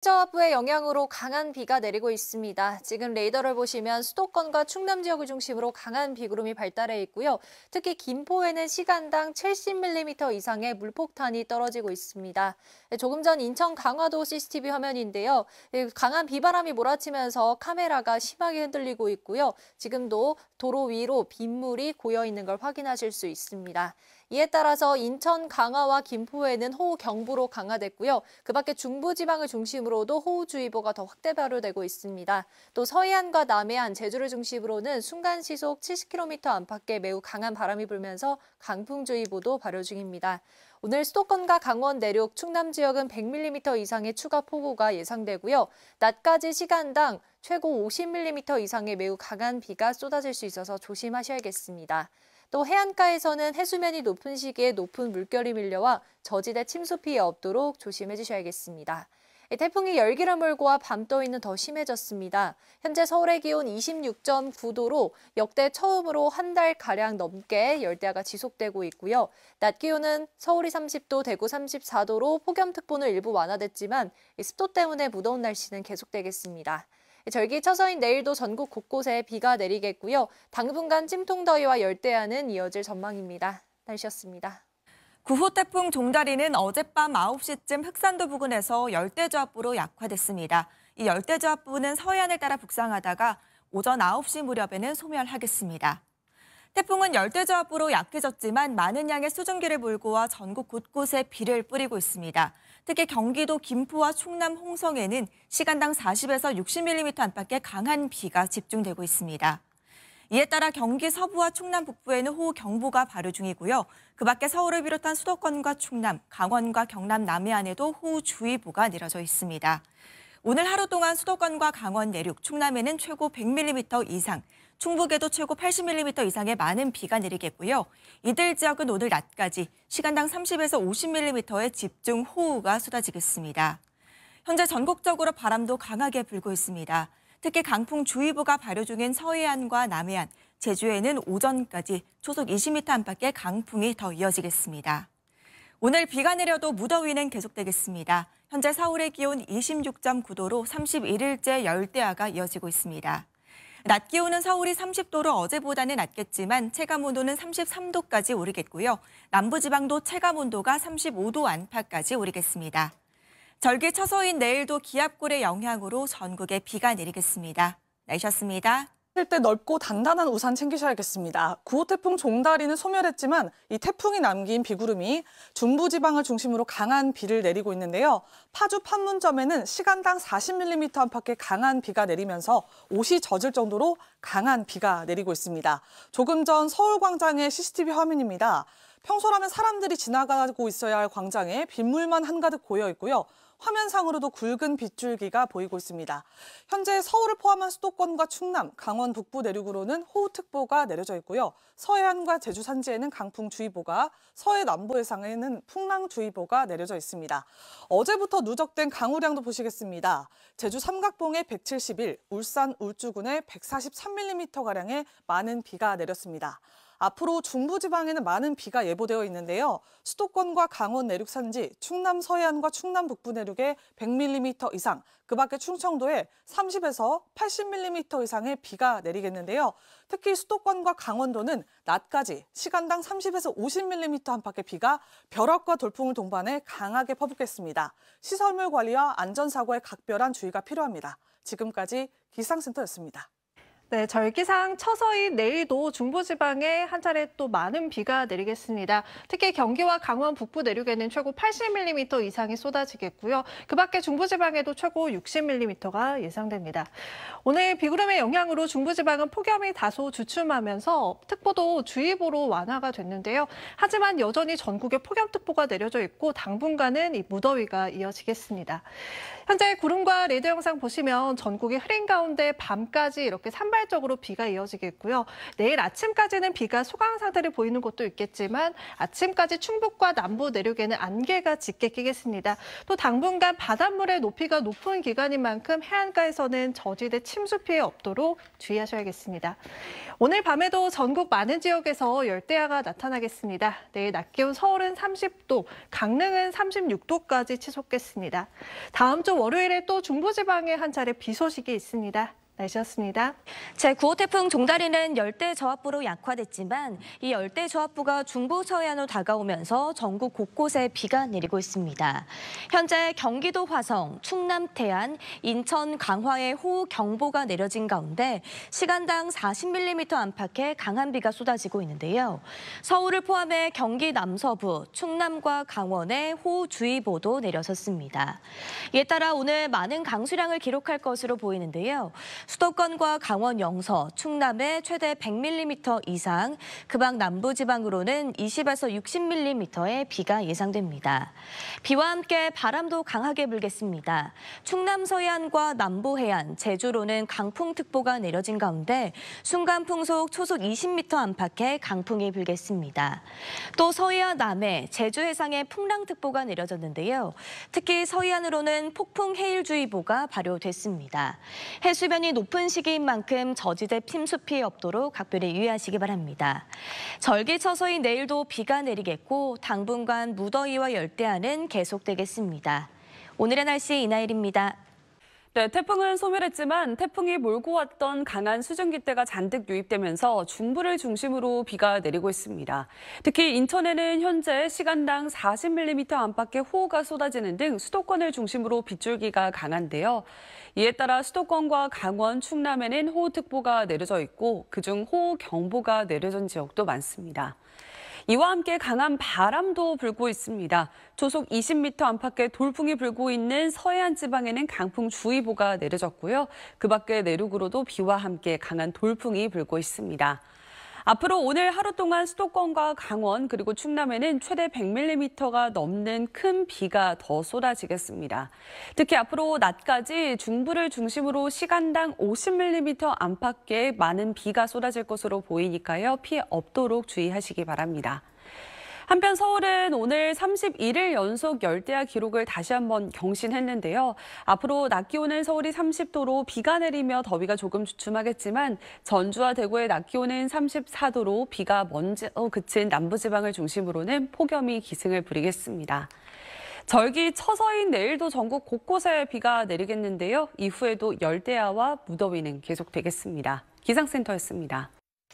저하부의 영향으로 강한 비가 내리고 있습니다. 지금 레이더를 보시면 수도권과 충남 지역을 중심으로 강한 비구름이 발달해 있고요. 특히 김포에는 시간당 70mm 이상의 물폭탄이 떨어지고 있습니다. 조금 전 인천 강화도 CCTV 화면인데요. 강한 비바람이 몰아치면서 카메라가 심하게 흔들리고 있고요. 지금도 도로 위로 빗물이 고여 있는 걸 확인하실 수 있습니다. 이에 따라서 인천, 강화와 김포에는 호우경보로 강화됐고요. 그 밖에 중부지방을 중심으로도 호우주의보가 더 확대 발효되고 있습니다. 또 서해안과 남해안, 제주를 중심으로는 순간시속 70km 안팎의 매우 강한 바람이 불면서 강풍주의보도 발효 중입니다. 오늘 수도권과 강원 내륙, 충남 지역은 100mm 이상의 추가 폭우가 예상되고요. 낮까지 시간당 최고 50mm 이상의 매우 강한 비가 쏟아질 수 있어서 조심하셔야겠습니다. 또 해안가에서는 해수면이 높은 시기에 높은 물결이 밀려와 저지대 침수 피해 없도록 조심해 주셔야겠습니다. 태풍이 열기를 몰고와 밤더위는 더 심해졌습니다. 현재 서울의 기온 26.9도로 역대 처음으로 한 달가량 넘게 열대야가 지속되고 있고요. 낮 기온은 서울이 30도, 대구 34도로 폭염특보는 일부 완화됐지만 습도 때문에 무더운 날씨는 계속되겠습니다. 절기처서인 내일도 전국 곳곳에 비가 내리겠고요. 당분간 찜통더위와 열대야는 이어질 전망입니다. 날씨였습니다. 9호 태풍 종다리는 어젯밤 9시쯤 흑산도 부근에서 열대저하부로 약화됐습니다. 이 열대저하부는 서해안을 따라 북상하다가 오전 9시 무렵에는 소멸하겠습니다. 태풍은 열대저하부로 약해졌지만 많은 양의 수증기를 몰고 와 전국 곳곳에 비를 뿌리고 있습니다. 특히 경기도 김포와 충남 홍성에는 시간당 40에서 60mm 안팎의 강한 비가 집중되고 있습니다. 이에 따라 경기 서부와 충남 북부에는 호우경보가 발효 중이고요. 그 밖에 서울을 비롯한 수도권과 충남, 강원과 경남 남해안에도 호우주의보가 내려져 있습니다. 오늘 하루 동안 수도권과 강원 내륙, 충남에는 최고 100mm 이상, 충북에도 최고 80mm 이상의 많은 비가 내리겠고요. 이들 지역은 오늘 낮까지 시간당 30에서 50mm의 집중 호우가 쏟아지겠습니다. 현재 전국적으로 바람도 강하게 불고 있습니다. 특히 강풍주의보가 발효 중인 서해안과 남해안, 제주에는 오전까지 초속 20m 안팎의 강풍이 더 이어지겠습니다. 오늘 비가 내려도 무더위는 계속되겠습니다. 현재 서울의 기온 26.9도로 31일째 열대야가 이어지고 있습니다. 낮 기온은 서울이 30도로 어제보다는 낮겠지만 체감온도는 33도까지 오르겠고요. 남부지방도 체감온도가 35도 안팎까지 오르겠습니다. 절기처서인 내일도 기압골의 영향으로 전국에 비가 내리겠습니다. 날씨였습니다. 때 넓고 단단한 우산 챙기셔야겠습니다. 9호 태풍 종다리는 소멸했지만 이 태풍이 남긴 비구름이 중부지방을 중심으로 강한 비를 내리고 있는데요. 파주 판문점에는 시간당 40mm 안팎의 강한 비가 내리면서 옷이 젖을 정도로 강한 비가 내리고 있습니다. 조금 전 서울광장의 CCTV 화면입니다. 평소라면 사람들이 지나가고 있어야 할 광장에 빗물만 한가득 고여 있고요. 화면상으로도 굵은 빗줄기가 보이고 있습니다. 현재 서울을 포함한 수도권과 충남, 강원 북부 내륙으로는 호우특보가 내려져 있고요. 서해안과 제주 산지에는 강풍주의보가, 서해 남부 해상에는 풍랑주의보가 내려져 있습니다. 어제부터 누적된 강우량도 보시겠습니다. 제주 삼각봉에 171, 울산 울주군에 143mm가량의 많은 비가 내렸습니다. 앞으로 중부지방에는 많은 비가 예보되어 있는데요. 수도권과 강원 내륙 산지, 충남 서해안과 충남 북부 내륙에 100mm 이상, 그 밖에 충청도에 30에서 80mm 이상의 비가 내리겠는데요. 특히 수도권과 강원도는 낮까지 시간당 30에서 50mm 안팎의 비가 벼락과 돌풍을 동반해 강하게 퍼붓겠습니다. 시설물 관리와 안전사고에 각별한 주의가 필요합니다. 지금까지 기상센터였습니다. 네, 절기상 처서인 내일도 중부지방에 한 차례 또 많은 비가 내리겠습니다. 특히 경기와 강원 북부 내륙에는 최고 80mm 이상이 쏟아지겠고요. 그 밖에 중부지방에도 최고 60mm가 예상됩니다. 오늘 비구름의 영향으로 중부지방은 폭염이 다소 주춤하면서 특보도 주의보로 완화가 됐는데요. 하지만 여전히 전국에 폭염특보가 내려져 있고 당분간은 이 무더위가 이어지겠습니다. 현재 구름과 레이더 영상 보시면 전국이 흐린 가운데 밤까지 이렇게 산발적으로 비가 이어지겠고요. 내일 아침까지는 비가 소강 상태를 보이는 곳도 있겠지만 아침까지 충북과 남부 내륙에는 안개가 짙게 끼겠습니다. 또 당분간 바닷물의 높이가 높은 기간인 만큼 해안가에서는 저지대 침수 피해 없도록 주의하셔야겠습니다. 오늘 밤에도 전국 많은 지역에서 열대야가 나타나겠습니다. 내일 낮 기온 서울은 30도, 강릉은 36도까지 치솟겠습니다. 다음 주 월요일에 또 중부지방에 한 차례 비 소식이 있습니다. 날씨였습니다. 제9호 태풍 종다리는 열대 저압부로 약화됐지만 이 열대 저압부가 중부 서해안으로 다가오면서 전국 곳곳에 비가 내리고 있습니다. 현재 경기도 화성, 충남 태안, 인천 강화에 호우경보가 내려진 가운데 시간당 40mm 안팎의 강한 비가 쏟아지고 있는데요. 서울을 포함해 경기 남서부, 충남과 강원에 호우주의보도 내려섰습니다. 이에 따라 오늘 많은 강수량을 기록할 것으로 보이는데요. 수도권과 강원 영서, 충남에 최대 100mm 이상, 그 밖 남부지방으로는 20에서 60mm의 비가 예상됩니다. 비와 함께 바람도 강하게 불겠습니다. 충남 서해안과 남부 해안, 제주로는 강풍특보가 내려진 가운데 순간 풍속 초속 20m 안팎의 강풍이 불겠습니다. 또 서해안 남해, 제주 해상에 풍랑특보가 내려졌는데요. 특히 서해안으로는 폭풍해일주의보가 발효됐습니다. 해수면이 높은 시기인 만큼 저지대 침수 피해 없도록 각별히 유의하시기 바랍니다. 절기처서인 내일도 비가 내리겠고 당분간 무더위와 열대야는 계속되겠습니다. 오늘의 날씨 이나일입니다. 네, 태풍은 소멸했지만 태풍이 몰고 왔던 강한 수증기대가 잔뜩 유입되면서 중부를 중심으로 비가 내리고 있습니다. 특히 인천에는 현재 시간당 40mm 안팎의 호우가 쏟아지는 등 수도권을 중심으로 빗줄기가 강한데요. 이에 따라 수도권과 강원, 충남에는 호우특보가 내려져 있고 그중 호우경보가 내려진 지역도 많습니다. 이와 함께 강한 바람도 불고 있습니다. 초속 20m 안팎의 돌풍이 불고 있는 서해안 지방에는 강풍주의보가 내려졌고요. 그 밖에 내륙으로도 비와 함께 강한 돌풍이 불고 있습니다. 앞으로 오늘 하루 동안 수도권과 강원 그리고 충남에는 최대 100mm가 넘는 큰 비가 더 쏟아지겠습니다. 특히 앞으로 낮까지 중부를 중심으로 시간당 50mm 안팎의 많은 비가 쏟아질 것으로 보이니까요. 피해 없도록 주의하시기 바랍니다. 한편 서울은 오늘 31일 연속 열대야 기록을 다시 한번 경신했는데요. 앞으로 낮 기온은 서울이 30도로 비가 내리며 더위가 조금 주춤하겠지만 전주와 대구의 낮 기온은 34도로 비가 먼저 그친 남부지방을 중심으로는 폭염이 기승을 부리겠습니다. 절기 처서인 내일도 전국 곳곳에 비가 내리겠는데요. 이후에도 열대야와 무더위는 계속되겠습니다. 기상센터였습니다.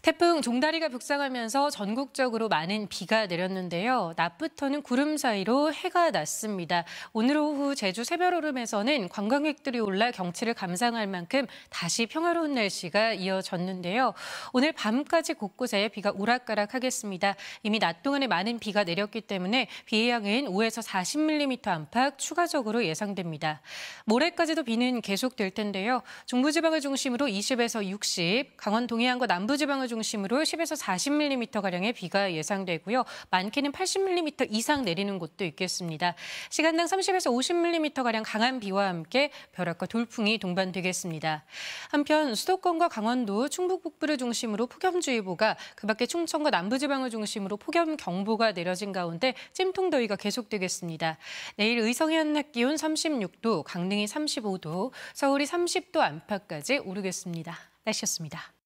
태풍 종다리가 북상하면서 전국적으로 많은 비가 내렸는데요. 낮부터는 구름 사이로 해가 났습니다. 오늘 오후 제주 새별오름에서는 관광객들이 올라 경치를 감상할 만큼 다시 평화로운 날씨가 이어졌는데요. 오늘 밤까지 곳곳에 비가 오락가락하겠습니다. 이미 낮 동안에 많은 비가 내렸기 때문에 비의 양은 5에서 40mm 안팎 추가적으로 예상됩니다. 모레까지도 비는 계속될 텐데요. 중부지방을 중심으로 20에서 60, 강원 동해안과 남부지방을 중심으로 10에서 40mm가량의 비가 예상되고요. 많게는 80mm 이상 내리는 곳도 있겠습니다. 시간당 30에서 50mm가량 강한 비와 함께 벼락과 돌풍이 동반되겠습니다. 한편 수도권과 강원도, 충북 북부를 중심으로 폭염주의보가, 그 밖에 충청과 남부지방을 중심으로 폭염경보가 내려진 가운데 찜통더위가 계속되겠습니다. 내일 의성의 한낮 기온 36도, 강릉이 35도, 서울이 30도 안팎까지 오르겠습니다. 날씨였습니다.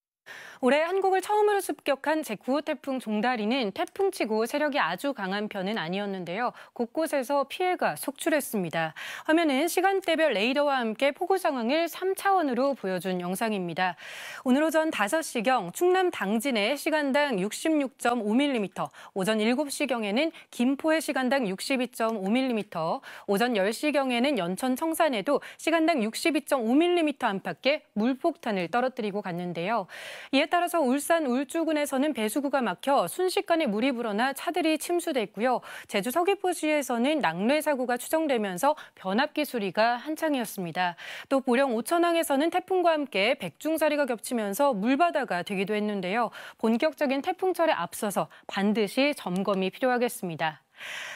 올해 한국을 처음으로 습격한 제9호 태풍 종다리는 태풍치고 세력이 아주 강한 편은 아니었는데요. 곳곳에서 피해가 속출했습니다. 화면은 시간대별 레이더와 함께 폭우 상황을 3차원으로 보여준 영상입니다. 오늘 오전 5시경 충남 당진에 시간당 66.5mm, 오전 7시경에는 김포에 시간당 62.5mm, 오전 10시경에는 연천 청산에도 시간당 62.5mm 안팎의 물폭탄을 떨어뜨리고 갔는데요. 이에 따라서 울산 울주군에서는 배수구가 막혀 순식간에 물이 불어나 차들이 침수됐고요. 제주 서귀포시에서는 낙뢰 사고가 추정되면서 변압기 수리가 한창이었습니다. 또 보령 오천항에서는 태풍과 함께 백중사리가 겹치면서 물바다가 되기도 했는데요. 본격적인 태풍철에 앞서서 반드시 점검이 필요하겠습니다.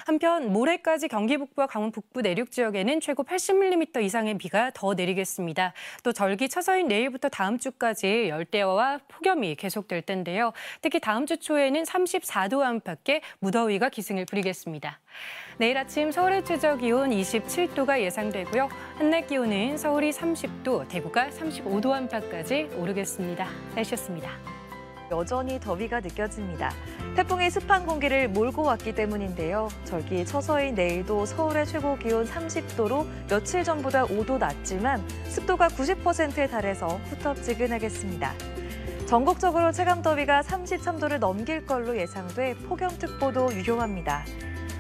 한편 모레까지 경기 북부와 강원 북부 내륙 지역에는 최고 80mm 이상의 비가 더 내리겠습니다. 또 절기 처서인 내일부터 다음 주까지 열대야와 폭염이 계속될 텐데요. 특히 다음 주 초에는 34도 안팎의 무더위가 기승을 부리겠습니다. 내일 아침 서울의 최저 기온 27도가 예상되고요. 한낮 기온은 서울이 30도, 대구가 35도 안팎까지 오르겠습니다. 날씨였습니다. 여전히 더위가 느껴집니다. 태풍이 습한 공기를 몰고 왔기 때문인데요. 절기 처서인 내일도 서울의 최고 기온 30도로 며칠 전보다 5도 낮지만 습도가 90%에 달해서 후텁지근하겠습니다. 전국적으로 체감더위가 33도를 넘길 걸로 예상돼 폭염특보도 유효합니다.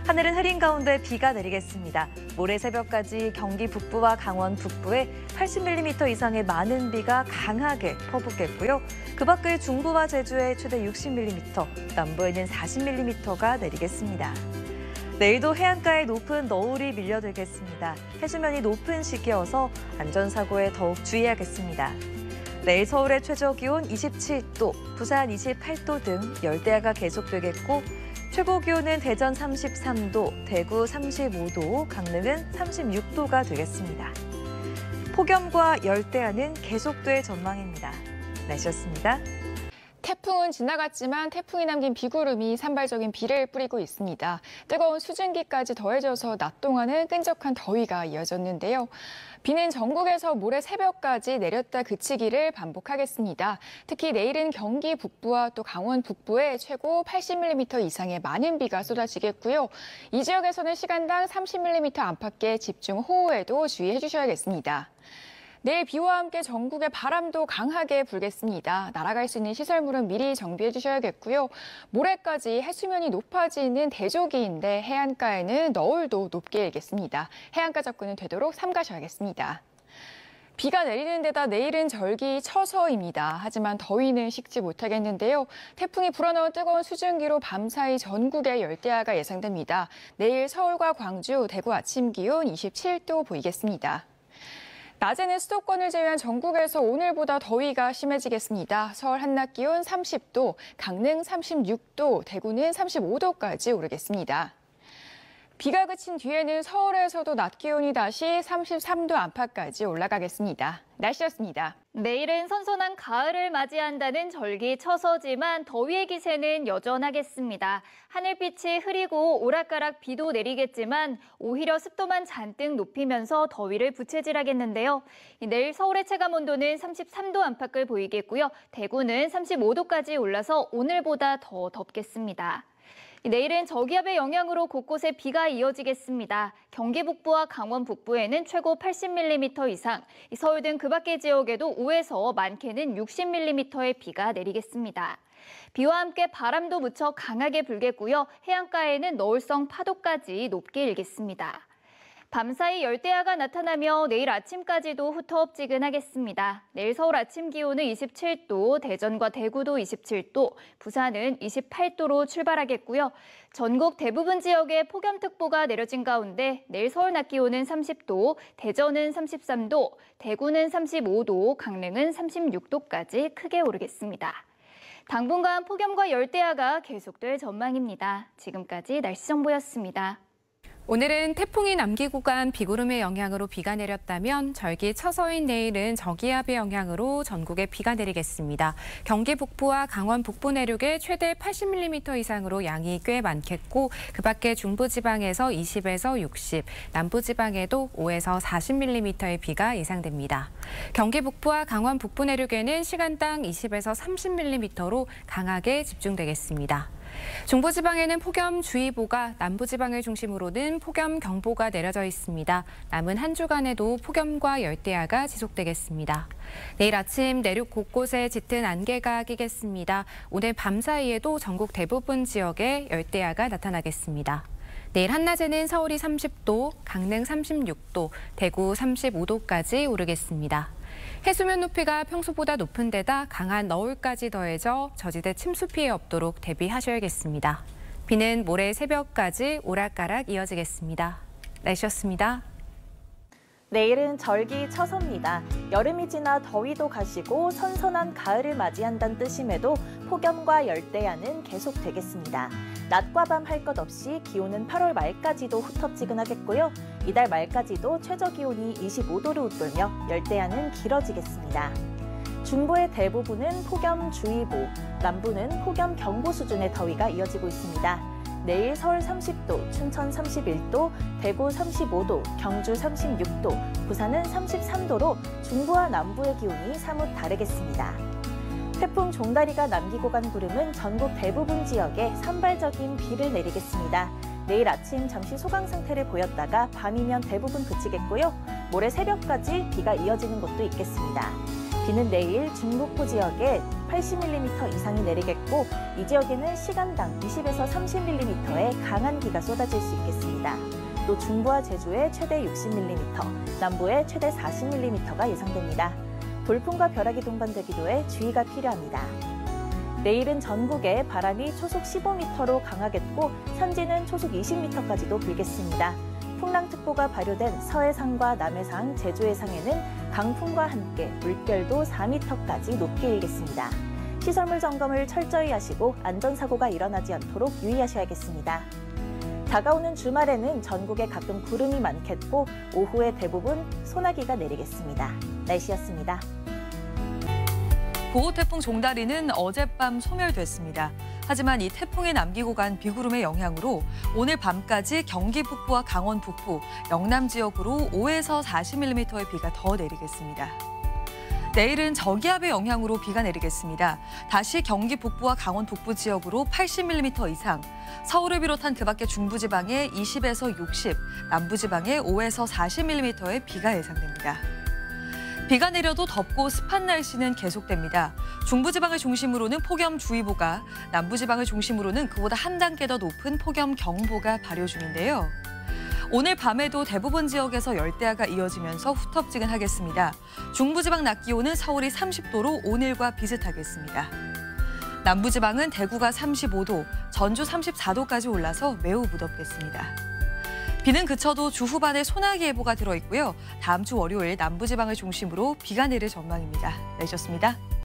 하늘은 흐린 가운데 비가 내리겠습니다. 모레 새벽까지 경기 북부와 강원 북부에 80mm 이상의 많은 비가 강하게 퍼붓겠고요. 그 밖의 중부와 제주에 최대 60mm, 남부에는 40mm가 내리겠습니다. 내일도 해안가에 높은 너울이 밀려들겠습니다. 해수면이 높은 시기여서 안전사고에 더욱 주의하겠습니다. 내일 서울의 최저 기온 27도, 부산 28도 등 열대야가 계속되겠고 최고 기온은 대전 33도, 대구 35도, 강릉은 36도가 되겠습니다. 폭염과 열대야는 계속될 전망입니다. 날씨였습니다. 태풍은 지나갔지만 태풍이 남긴 비구름이 산발적인 비를 뿌리고 있습니다. 뜨거운 수증기까지 더해져서 낮 동안은 끈적한 더위가 이어졌는데요. 비는 전국에서 모레 새벽까지 내렸다 그치기를 반복하겠습니다. 특히 내일은 경기 북부와 또 강원 북부에 최고 80mm 이상의 많은 비가 쏟아지겠고요. 이 지역에서는 시간당 30mm 안팎의 집중 호우에도 주의해 주셔야겠습니다. 내일 비와 함께 전국에 바람도 강하게 불겠습니다. 날아갈 수 있는 시설물은 미리 정비해 주셔야겠고요. 모레까지 해수면이 높아지는 대조기인데 해안가에는 너울도 높게 일겠습니다. 해안가 접근은 되도록 삼가셔야겠습니다. 비가 내리는 데다 내일은 절기 처서입니다. 하지만 더위는 식지 못하겠는데요. 태풍이 불어넣은 뜨거운 수증기로 밤사이 전국에 열대야가 예상됩니다. 내일 서울과 광주, 대구 아침 기온 27도 보이겠습니다. 낮에는 수도권을 제외한 전국에서 오늘보다 더위가 심해지겠습니다. 서울 한낮 기온 30도, 강릉 36도, 대구는 35도까지 오르겠습니다. 비가 그친 뒤에는 서울에서도 낮 기온이 다시 33도 안팎까지 올라가겠습니다. 날씨였습니다. 내일은 선선한 가을을 맞이한다는 절기 처서지만 더위의 기세는 여전하겠습니다. 하늘빛이 흐리고 오락가락 비도 내리겠지만 오히려 습도만 잔뜩 높이면서 더위를 부채질하겠는데요. 내일 서울의 체감온도는 33도 안팎을 보이겠고요. 대구는 35도까지 올라서 오늘보다 더 덥겠습니다. 내일은 저기압의 영향으로 곳곳에 비가 이어지겠습니다. 경기 북부와 강원 북부에는 최고 80mm 이상, 서울 등 그 밖의 지역에도 5에서 많게는 60mm의 비가 내리겠습니다. 비와 함께 바람도 무척 강하게 불겠고요. 해안가에는 너울성 파도까지 높게 일겠습니다. 밤사이 열대야가 나타나며 내일 아침까지도 후텁지근하겠습니다. 내일 서울 아침 기온은 27도, 대전과 대구도 27도, 부산은 28도로 출발하겠고요. 전국 대부분 지역에 폭염특보가 내려진 가운데 내일 서울 낮 기온은 30도, 대전은 33도, 대구는 35도, 강릉은 36도까지 크게 오르겠습니다. 당분간 폭염과 열대야가 계속될 전망입니다. 지금까지 날씨 정보였습니다. 오늘은 태풍이 남기고 간 비구름의 영향으로 비가 내렸다면 절기 처서인 내일은 저기압의 영향으로 전국에 비가 내리겠습니다. 경기 북부와 강원 북부 내륙에 최대 80mm 이상으로 양이 꽤 많겠고 그 밖에 중부지방에서 20에서 60, 남부지방에도 5에서 40mm의 비가 예상됩니다. 경기 북부와 강원 북부 내륙에는 시간당 20에서 30mm로 강하게 집중되겠습니다. 중부지방에는 폭염주의보가, 남부지방을 중심으로는 폭염경보가 내려져 있습니다. 남은 한 주간에도 폭염과 열대야가 지속되겠습니다. 내일 아침 내륙 곳곳에 짙은 안개가 끼겠습니다. 오늘 밤 사이에도 전국 대부분 지역에 열대야가 나타나겠습니다. 내일 한낮에는 서울이 30도, 강릉 36도, 대구 35도까지 오르겠습니다. 해수면 높이가 평소보다 높은 데다 강한 너울까지 더해져 저지대 침수 피해 없도록 대비하셔야겠습니다. 비는 모레 새벽까지 오락가락 이어지겠습니다. 날씨였습니다. 내일은 절기 처서입니다. 여름이 지나 더위도 가시고 선선한 가을을 맞이한다는 뜻임에도 폭염과 열대야는 계속되겠습니다. 낮과 밤 할 것 없이 기온은 8월 말까지도 후텁지근하겠고요. 이달 말까지도 최저 기온이 25도를 웃돌며 열대야는 길어지겠습니다. 중부의 대부분은 폭염주의보, 남부는 폭염경보 수준의 더위가 이어지고 있습니다. 내일 서울 30도, 춘천 31도, 대구 35도, 경주 36도, 부산은 33도로 중부와 남부의 기온이 사뭇 다르겠습니다. 태풍 종다리가 남기고 간 구름은 전국 대부분 지역에 산발적인 비를 내리겠습니다. 내일 아침 잠시 소강 상태를 보였다가 밤이면 대부분 그치겠고요. 모레 새벽까지 비가 이어지는 곳도 있겠습니다. 비는 내일 중북부 지역에 80mm 이상이 내리겠고 이 지역에는 시간당 20에서 30mm의 강한 비가 쏟아질 수 있겠습니다. 또 중부와 제주에 최대 60mm, 남부에 최대 40mm가 예상됩니다. 돌풍과 벼락이 동반되기도 해 주의가 필요합니다. 내일은 전국에 바람이 초속 15m로 강하겠고 산지는 초속 20m까지도 불겠습니다. 풍랑특보가 발효된 서해상과 남해상, 제주해상에는 강풍과 함께 물결도 4m까지 높게 일겠습니다. 시설물 점검을 철저히 하시고 안전사고가 일어나지 않도록 유의하셔야겠습니다. 다가오는 주말에는 전국에 가끔 구름이 많겠고 오후에 대부분 소나기가 내리겠습니다. 날씨였습니다. 9호 태풍 종다리는 어젯밤 소멸됐습니다. 하지만 이 태풍이 남기고 간 비구름의 영향으로 오늘 밤까지 경기 북부와 강원 북부, 영남 지역으로 5에서 40mm의 비가 더 내리겠습니다. 내일은 저기압의 영향으로 비가 내리겠습니다. 다시 경기 북부와 강원 북부 지역으로 80mm 이상, 서울을 비롯한 그 밖의 중부지방에 20에서 60, 남부지방에 5에서 40mm의 비가 예상됩니다. 비가 내려도 덥고 습한 날씨는 계속됩니다. 중부지방을 중심으로는 폭염주의보가, 남부지방을 중심으로는 그보다 한 단계 더 높은 폭염경보가 발효 중인데요. 오늘 밤에도 대부분 지역에서 열대야가 이어지면서 후텁지근하겠습니다. 중부지방 낮 기온은 서울이 30도로 오늘과 비슷하겠습니다. 남부지방은 대구가 35도, 전주 34도까지 올라서 매우 무덥겠습니다. 비는 그쳐도 주 후반에 소나기 예보가 들어있고요. 다음 주 월요일 남부지방을 중심으로 비가 내릴 전망입니다. 날씨였습니다.